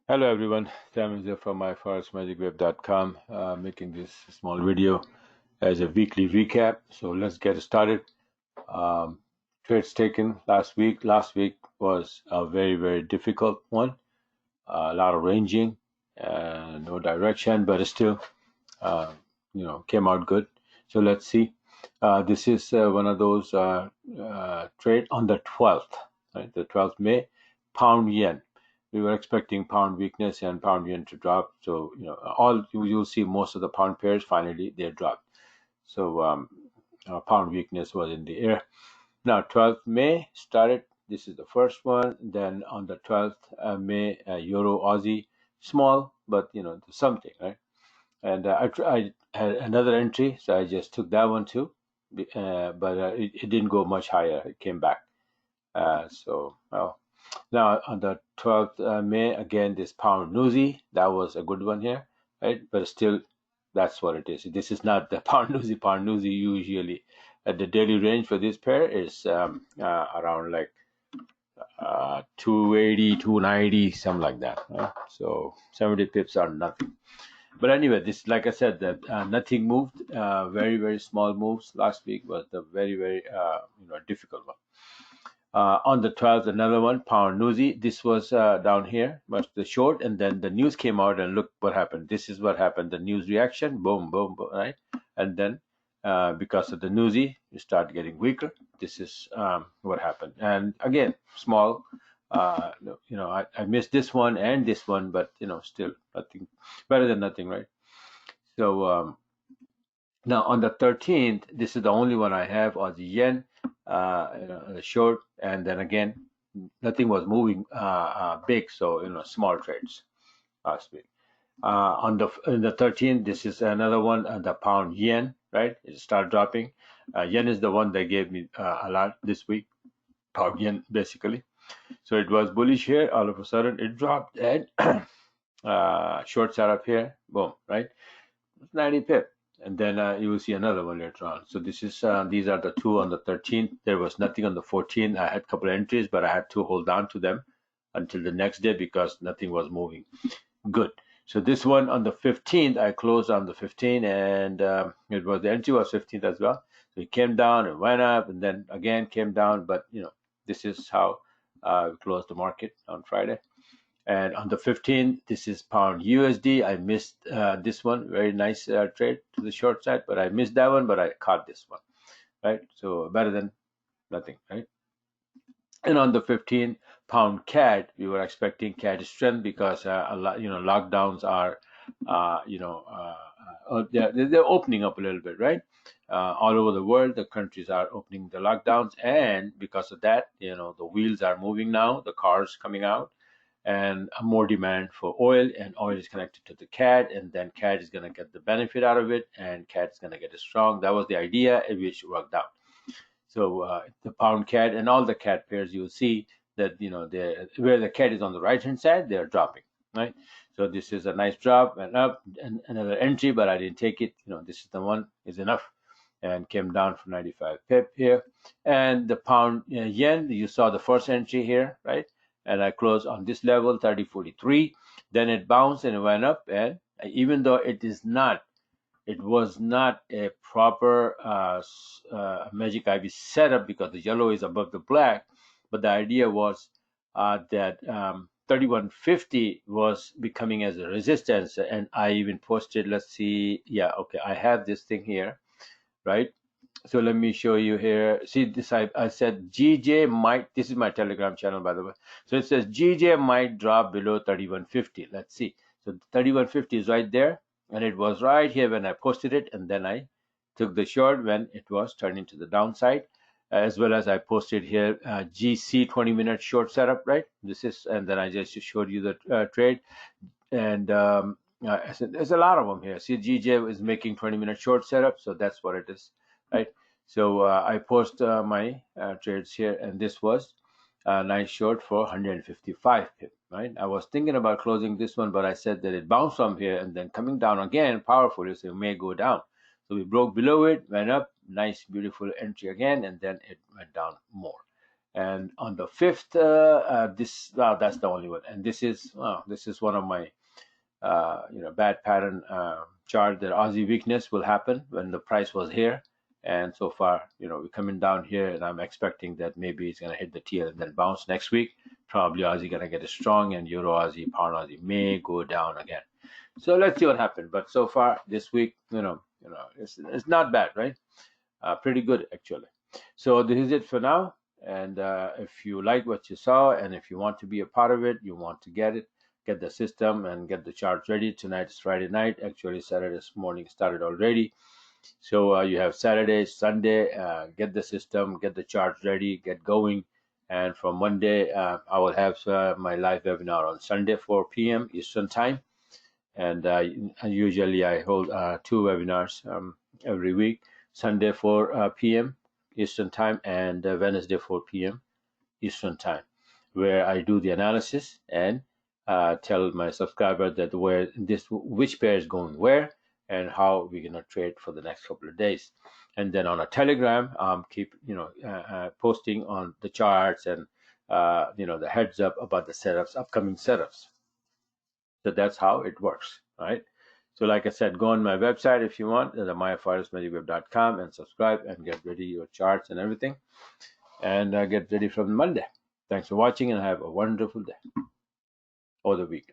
Hello everyone, Sam is here from my forexmagicweb.com, making this small video as a weekly recap. So let's get started. Um, Trades taken last week. Last week was a very difficult one. A lot of ranging, no direction, but it still, uh, came out good. So let's see. This is one of those trade on the 12th, right? The 12th May, pound yen. We were expecting pound weakness and pound yen to drop. So, you'll see most of the pound pairs finally they dropped. So, pound weakness was in the air. Now, 12th May started. This is the first one. Then on the 12th May, Euro Aussie, small, but something, right? And I had another entry, so I just took that one too. But it didn't go much higher. It came back. Well, now on the 12th May, again, this pound newsy, that was a good one here, right? But still, that's what it is. This is not the pound newsy. Pound newsy usually at the daily range for this pair is around like 280, 290, something like that. Right? So 70 pips are nothing. But anyway, this, like I said, that nothing moved. Very small moves. Last week was the very difficult one. On the 12th, another one, pound newsy. This was down here, was the short, and then the news came out, and look what happened. This is what happened. The news reaction, boom, right? And then because of the newsy, you start getting weaker. This is what happened. And again, small. I missed this one and this one, but still nothing better than nothing, right? So now on the 13th, this is the only one I have, Aussie yen, short, and then again, nothing was moving big, so small trades last week. On the 13th, this is another one, the pound yen, right? It started dropping. Yen is the one that gave me a lot this week, pound yen basically. So it was bullish here. All of a sudden, it dropped and short setup here, boom, right? 90 pip. And then you will see another one later on. So this is these are the two on the 13th. There was nothing on the 14th. I had a couple of entries, but I had to hold on to them until the next day because nothing was moving. Good. So this one on the 15th, I closed on the 15th, and it was the entry was 15th as well. So it came down and went up, and then again came down. But this is how we closed the market on Friday. And on the 15th, this is pound USD. I missed this one. Very nice trade to the short side, but I missed that one, but I caught this one, right? So better than nothing, right? And on the 15th, pound CAD, we were expecting CAD strength because a lot, lockdowns are, they're opening up a little bit, right? All over the world, the countries are opening the lockdowns, and because of that, the wheels are moving now, the cars coming out, and more demand for oil, and oil is connected to the CAD, and then CAD is going to get the benefit out of it, and CAD is going to get it strong. That was the idea, which worked out. So the pound CAD and all the CAD pairs, you'll see that where the CAD is on the right hand side, they're dropping, right? So this is a nice drop and up, and another entry, but I didn't take it. This is the one is enough, and came down for 95 pip here. And the pound yen, you saw the first entry here, right? And I closed on this level, 30.43. Then it bounced and it went up, and even though it was not a proper Magic Ivy setup because the yellow is above the black, but the idea was that 3150 was becoming as a resistance, and I even posted, let's see, yeah, okay, I have this thing here, right? So let me show you here. See this, I said GJ might, this is my Telegram channel, by the way. So it says GJ might drop below 3150. Let's see. So 3150 is right there, and it was right here when I posted it, and then I took the short when it was turning to the downside, as well as I posted here GC 20-minute short setup, right? This is, and then I just showed you the trade, and there's a lot of them here. See, GJ is making 20-minute short setup, so that's what it is, right? So I post my trades here, and this was a nice short for 155 pip, right? I was thinking about closing this one, but I said that it bounced from here and then coming down again powerfully, so it may go down. So we broke below it, went up, nice beautiful entry again, and then it went down more. And on the 5th, that's the only one. And this is one of my bad pattern chart. That Aussie weakness will happen when the price was here, and so far we're coming down here, and I'm expecting that maybe it's going to hit the TL and then bounce next week. Probably Aussie going to get a strong, and Euro Aussie, Pound Aussie may go down again. So let's see what happens. But so far this week, it's not bad, right? Pretty good actually. So this is it for now. And if you like what you saw, and if you want to be a part of it, you want to get the system and get the charts ready. Tonight is Friday night. Actually, Saturday morning started already. So you have Saturday, Sunday, get the system, get the charts ready, get going. And from Monday, I will have my live webinar on Sunday, 4 p.m. Eastern time. And usually I hold 2 webinars every week. Sunday 4 p.m. Eastern time, and Wednesday 4 p.m. Eastern time, where I do the analysis and tell my subscriber that which pair is going where, and how we're gonna trade for the next couple of days. And then on a Telegram, keep posting on the charts and the heads up about the setups, upcoming setups. So that's how it works, right? So like I said, go on my website if you want, the myforex.com, and subscribe and get ready your charts and everything, and get ready from Monday. Thanks for watching, and have a wonderful day or the week.